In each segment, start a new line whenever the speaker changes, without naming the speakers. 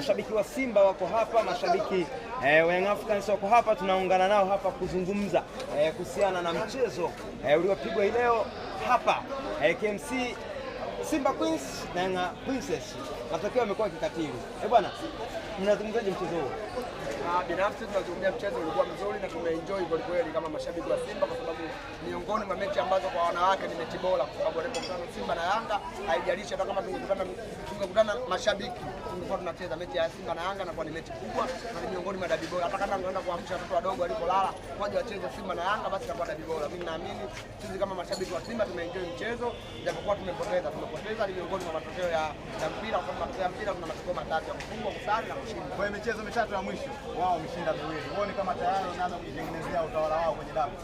mashabiki wa Simba wako hapa, mashabiki wa Young Africans wako hapa, tunaungana nao hapa kuzungumza kuhusiana na mchezo uliopigwa leo hapa KMC Simba Queens na Yanga Princess. Matokeo yamekuwa kikatili. Bwana, mnazungumzaje mchezo huo?
Binafsi tunazungumzia mchezo ulikuwa mzuri na tumeenjoy kwa kweli kama mashabiki wa Simba, kwa sababu miongoni mwa mechi ambazo kwa wanawake ni mechi bora, kwa sababu walipokutana Simba na Yanga, haijalishi hata kama tungekutana mashabiki, tungekuwa tunacheza mechi ya Simba na Yanga na kwa ni mechi kubwa na ni miongoni mwa dabi bora. Hata kama tunaenda kuamsha watoto wadogo walipolala waje wacheze Simba na Yanga, basi itakuwa dabi bora. Mimi naamini sisi kama mashabiki wa Simba tumeenjoy mchezo, japokuwa tumepoteza ni miongoni mwa matokeo ya mpira, kwa sababu matokeo ya mpira kuna matokeo matatu ya kufungwa, kusali na kushinda.
Kwa michezo mitatu ya mwisho wao wameshinda miwili. Uone kama tayari wanaanza kujitengenezea utawala wao kwenye dabi.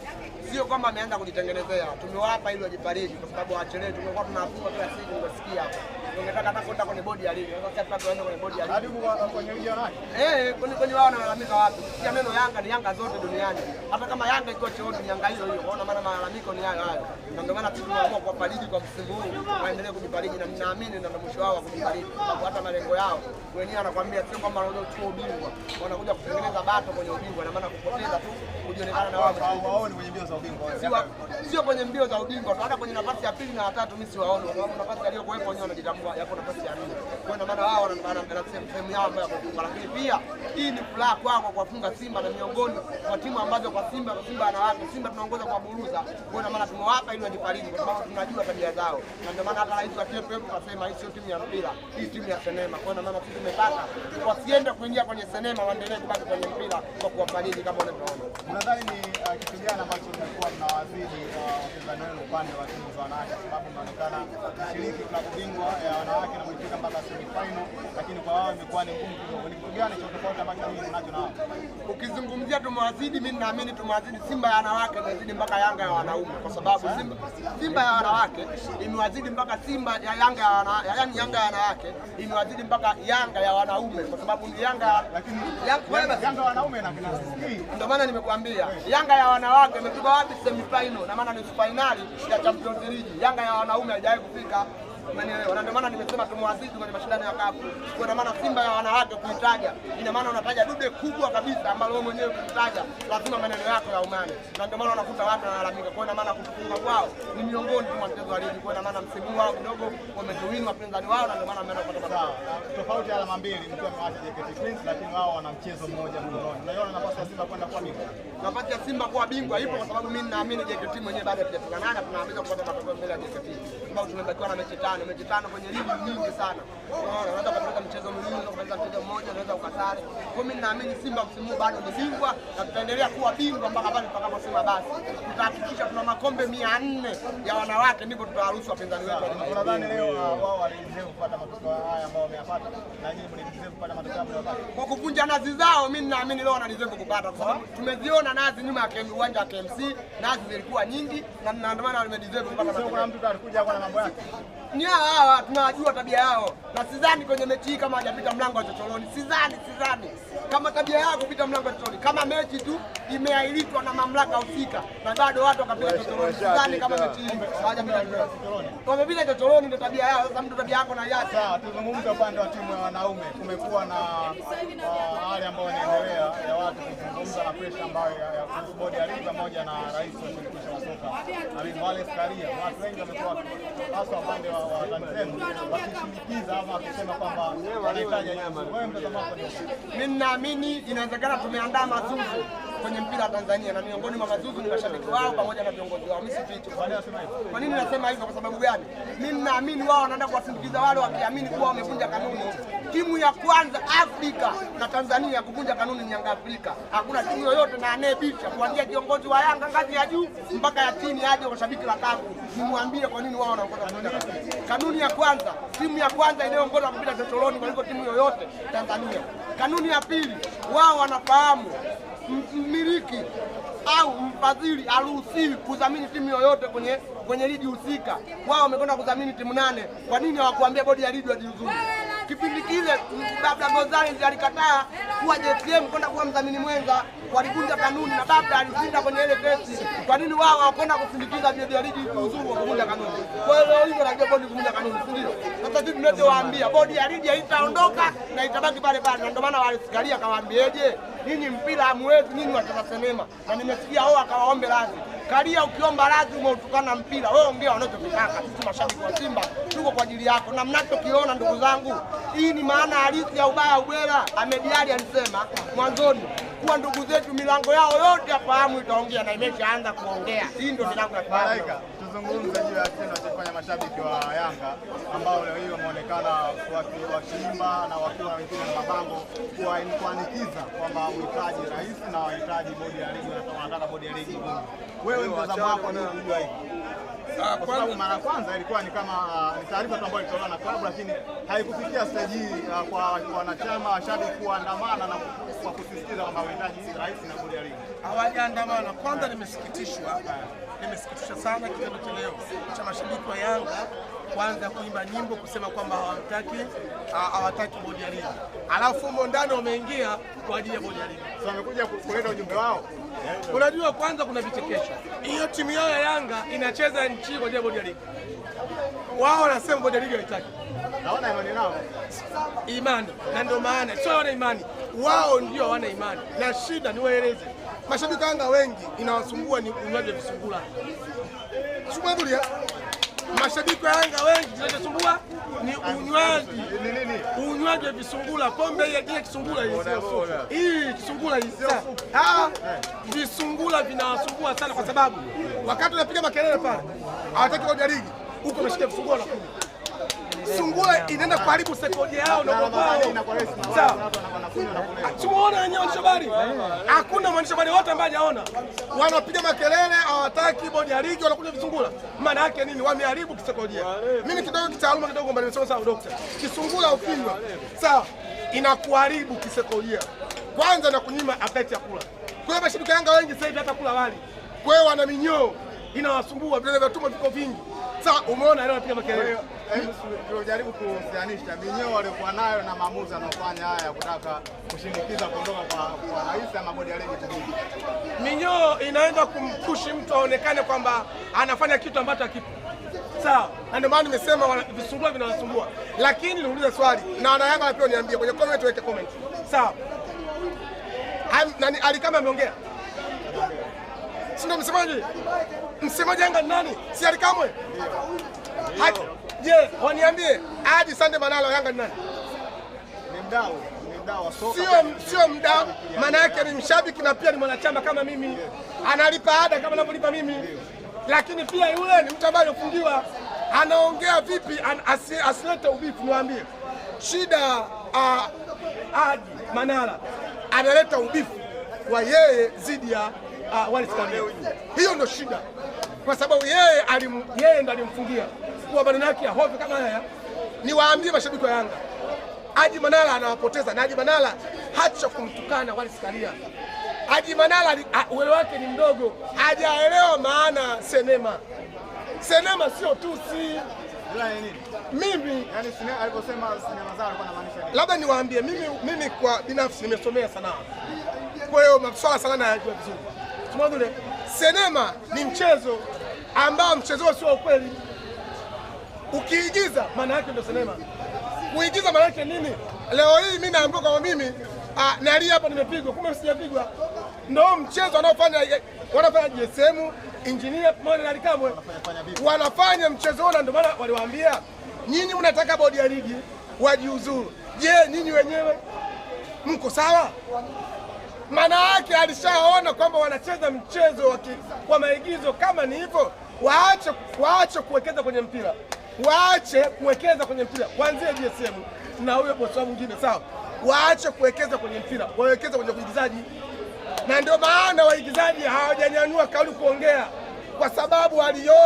Sio kwamba ameanza kujitengenezea, tumewapa ili wajifariji, kwa sababu waachelewe. Tumekuwa tunafunga kila siku, unasikia hapa. Tungetaka hata kwenda kwenye bodi ya ligi. Sasa sasa tuende kwenye bodi ya ligi.
Hadi kwenye ligi wanawake.
Kwenye wao wanalalamika wapi? Sikia neno Yanga ni Yanga zote duniani. Hata kama Yanga iko chooni ni Yanga hiyo hiyo. Unaona maana malalamiko ni hayo hayo. Ndio maana sisi tunaamua kwa fariji kwa msimu huu, waendelee kujifariji na ninaamini ndio mwisho wao wa kujifariji. Sababu hata malengo yao wenyewe anakuambia sio kwamba wanakuja kuchukua ubingwa. Wanakuja kutengeneza bato kwenye ubingwa, na maana kupoteza tu kujionekana na wao
waone kwenye mbio za ubingwa.
Sio kwenye mbio za ubingwa, hata kwenye nafasi ya pili na ya tatu mimi siwaone, kwa sababu nafasi aliyokuwepo wenyewe wanajitambua, yako nafasi ya 4. Kwa maana wao wana sehemu yao ambayo kufunga, lakini pia hii ni furaha kwao kwa kufunga Simba na miongoni mwa timu ambazo kwa Simba wanawake Simba tunaongoza kwa buruza. Kwa maana tumewapa ili wajifariji, kwa sababu tunajua tabia zao, na ndio maana hata rais wa TFF akasema hii sio timu ya mpira, hii timu ya sinema. Kwa maana sisi tumetaka wasiende kuingia kwenye sinema, waendelee kubaki kwenye mpira kwa kuwafariji kama unavyoona.
Unadhani ni kitu gani ambacho mmekuwa mnawazidi wapinzani wenu upande wa timu za wanawake, kwa sababu mnaonekana kushiriki klabu bingwa ya wanawake na mmefika mpaka semi-final, lakini kwa wao imekuwa ni ngumu kidogo? Ni kitu gani cha tofauti ambacho mimi ninacho nao?
Ukizungumzia tumewazidi, mimi naamini tumewazidi Simba ya wanawake imezidi mpaka Yanga ya wanaume, kwa sababu Simba ya wanawake imewazidi mpaka Simba ya Yanga ya wanawake, yani Yanga ya wanawake imewazidi mpaka Yanga ya wanaume, kwa sababu ni Yanga, lakini
Yanga wanaume na kinasikia.
Ndio maana nimekuambia Yanga ya wanawake imefika wapi? Semi-final, na maana ni finali ya Champions League. Yanga ya wanaume haijawahi kufika. Na ndio maana nimesema tumewazidi kwenye mashindano ya kapu. Kwa maana Simba ya wanawake kuitaja, ina maana unataja dude kubwa kabisa ambalo wewe mwenyewe kuitaja lazima maneno yako ya umane. Na ndio maana unakuta watu wanalalamika. Kwa maana kufunga kwao ni miongoni mwa mchezo wa ligi. Kwa maana msimu wao kidogo wametuwini wapinzani wao, na ndio maana wameenda kupata matokeo.
Tofauti alama mbili, mkiwa mmeacha JKT Queens, lakini wao wana mchezo mmoja mkononi. Unaiona nafasi ya Simba kwenda kuwa bingwa?
Nafasi ya Simba kuwa bingwa ipo, kwa sababu mimi naamini JKT mwenyewe bado hajafika, tunaanza kupata matokeo mbele ya JKT. Sababu tumebakiwa na mechi tano kwenye ligi nyingi sana. Unaweza kupata mchezo mwingine, unaweza mchezo mmoja, unaweza ukasare. Kwa mimi naamini Simba msimu bado ni bingwa na tutaendelea kuwa bingwa mpaka pale tutakaposema basi. Tutahakikisha tuna makombe 400 ya wanawake, ndipo tutawaruhusu wapinzani wetu.
Unadhani leo wao walideserve kupata matokeo haya ambao wameyapata, na nyinyi mlideserve kupata matokeo mliyopata?
Kwa kuvunja nazi zao, mimi naamini leo wanadeserve kupata, kwa sababu tumeziona nazi nyuma ya uwanja wa KMC, nazi zilikuwa nyingi na ndio maana wamedeserve kupata matokeo.
Kuna mtu alikuja kwa mambo yake.
Ni hawa tunajua tabia yao, na sidhani kwenye mechi hii kama hajapita mlango wa chochoroni. Sidhani kama tabia yao kupita mlango wa chochoroni, kama mechi tu imeahirishwa na mamlaka husika na bado watu wakapita chochoroni. Sidhani kama mechi hii hajapita chochoroni. Wamepita chochoroni, ndio tabia yao. Sasa mtu tabia yako na yake.
Sawa, tuzungumze upande wa timu ya wanaume. Kumekuwa na hali ambayo inaendelea ya watu kuzungumza na pressure ambayo ya bodi ya ligi pamoja na rais wa shirikisho la soka Amin Wallace Karia. Watu wengi wamekuwa hasa upande wa Tanzania wakishinikiza ama wakisema kwamba wanahitaji hizo. Wewe mtazamo wako ni upi?
Mimi naamini inawezekana tumeandaa mazuzu kwenye mpira wa Tanzania, na miongoni mwa mazuzu ni mashabiki wao pamoja na viongozi wao. Mimi sifichi. Kwa nini nasema hivyo? Kwa sababu gani? Mimi naamini wao wanaenda kuwasindikiza wale wakiamini kuwa wamevunja kanuni. Timu ya kwanza Afrika na Tanzania kuvunja kanuni ni Yanga Afrika. Hakuna timu yoyote na anayebisha, kuanzia kiongozi wa Yanga ngazi ya juu mpaka ya chini aje kwa shabiki la kafu. Nimwambie kwa nini wao wanaongoza kuvunja kanuni ya kwanza. Timu ya kwanza inayoongoza kupita chochoroni kuliko timu yoyote Tanzania. Kanuni ya pili, wao wanafahamu mmiliki au mfadhili haruhusiwi kudhamini timu yoyote kwenye ligi husika. Wao wamekwenda kudhamini timu 8. Kwa nini hawakuambia bodi ya ligi wajiuzuru? Kipindi kile Baba Gonzalez alikataa kuwa JSM kwenda kuwa mdhamini mwenza, walivunja kanuni na Babda alishinda kwenye ile kesi. Kwa nini wao hawakwenda kusindikiza Premier League kuuzuru kwa kuvunja kanuni? Kwa hiyo hivyo najua bodi kuvunja kanuni, si ndio? Sasa sisi tunachowaambia bodi ya ligi haitaondoka na itabaki pale pale, na ndio maana walisikia kawaambieje, nyinyi mpira hamwezi, nyinyi wacheza sinema, na nimesikia wao akawaombe radhi. Karia, ukiomba radhi umeutukana mpira, wewe ongea unachotaka. Sisi mashabiki wa Simba tuko kwa ajili yako, na mnachokiona ndugu zangu, hii ni maana halisi ya ubaya ubwela. Ahmed Ally alisema mwanzoni kuwa ndugu zetu milango yao yote afahamu itaongea, na imeshaanza kuongea. Hii ndio milango ya fahamu.
Tuzungumze juu ya kitendo wanachofanya mashabiki wa Yanga ambao leo hii wameonekana wakiimba na wakiwa wengine na mabango kuanikiza kwamba uhitaji rais na wahitaji bodi ya ligi, wanataka bodi ya ligi. Wewe mtazamo wako ni kujua hiki? Kwa sababu mara ya kwanza ilikuwa ni kama ni taarifa tu ambayo ilitolewa na klabu, lakini haikufikia stage hii kwa wanachama washabiki kuandamana na kwa kusisitiza kwamba wanahitaji rais na bodi ya ligi.
Hawajaandamana. Kwanza nimesikitishwa sana kitendo cha leo cha mashabiki wa Yanga kwanza kuimba nyimbo kusema kwamba hawataki bodi ya ligi, alafu humo ndani wameingia kwa ajili ya bodi ya ligi.
So wamekuja kuleta ujumbe wao.
Unajua, kwanza kuna vichekesho. Hiyo timu yao ya Yanga inacheza nchi kwa ajili ya bodi ya ligi, wao wanasema bodi ya ligi haitaki.
Naona imani nao,
imani, na ndio maana sio wana imani, wao ndio hawana imani. Na shida ni waeleze mashabiki wa Yanga wengi inawasumbua ni unywaji wa visungula. Sikuambulia mashabiki wa Yanga wengi kinachosumbua ni unywaji wa visungula. Pombe ile kisungula hii kisungula hii visungula vinawasumbua sana, kwa sababu wakati unapiga makelele pale hawataki bodi ya ligi, huko umeshika visungula na kunywa. Sungula inaenda kuharibu saikolojia yao na kwao. Sawa. Tumeona wenyewe waandishi habari. Hakuna mwandishi habari wote ambaye hajaona. Wanapiga makelele hawataki bodi ya ligi, wanakuja visungula. Maana yake nini? Wameharibu kisaikolojia. Mimi kidogo kitaaluma kidogo mbali nimesoma sawa daktari. Kisungula ukinywa, sawa, inakuharibu kisaikolojia. Kwanza na kunyima appetite ya kula. Kwa hiyo mashabiki Yanga wengi sasa hivi hata kula wali. Kwa hiyo wana minyoo inawasumbua, vile vya tumbo viko vingi. Sasa umeona leo anapiga makelele.
Tunajaribu kuhusianisha minyoo waliokuwa nayo na maamuzi anayofanya haya kutaka kushinikiza kuondoka kwa rais ama bodi ya ligi.
Minyoo inaenda kumpushi mtu aonekane kwamba anafanya kitu ambacho hakipo. Sawa. Na ndio maana nimesema visungula vinawasumbua. Lakini niulize swali na wana Yanga pia niambie kwenye comment, weke comment. Sawa. Nani Ali kama ameongea? Si ndio msemaji? Msemaji Yanga ni nani? Si Ali Kamwe? Je, waniambie hadi Sande Manala Yanga ni nani?
Ni mdau wa soka.
Sio mdau, maana yake ni mshabiki na pia ni mwanachama kama mimi. Analipa ada kama ninavyolipa mimi. Lakini pia yule ni mtu ambaye alifungiwa. Anaongea vipi asilete ubifu, niwaambie. Shida Hadi Manala analeta ubifu wa yeye zidi ya Wallace Karia. Hiyo ndio shida. Kwa sababu yeye ndo alimfungia. Kwa maneno yake ya hofu kama haya, niwaambie mashabiki wa Yanga, Hadi Manala anawapoteza, na Hadi Manala hacha kumtukana Wallace Karia. Hadi Manala uwezo wake ni mdogo, hajaelewa maana sinema sio tusi. Mimi
yani aliposema sinema zao alikuwa anamaanisha nini?
Labda niwaambie, mimi kwa binafsi nimesomea sanaa. Kwa hiyo masuala sana najua vizuri. Tumeona sinema ni mchezo ambao mchezo sio ukweli. Ukiigiza maana yake ndio sinema. Kuigiza maana yake nini? Leo hii mimi naambiwa kama mimi nalia hapa nimepigwa, kumbe sijapigwa. Ndio mchezo wanafanya JSM, engineer pamoja na Ali Kamwe. Wanafanya mchezo huo, ndio maana waliwaambia nyinyi mnataka bodi ya ligi wajiuzuru. Je, nyinyi wenyewe mko sawa? Maana yake alishaona kwamba wanacheza mchezo wa maigizo. Kama ni hivyo, waache kuwekeza kwenye mpira. Waache kuwekeza kwenye mpira. Kuanzia JSM na huyo bosi mwingine, sawa? Waache kuwekeza kwenye mpira, wawekeze kwenye uigizaji. Na ndio maana waigizaji hawajanyanyua kauli kuongea, kwa sababu waliona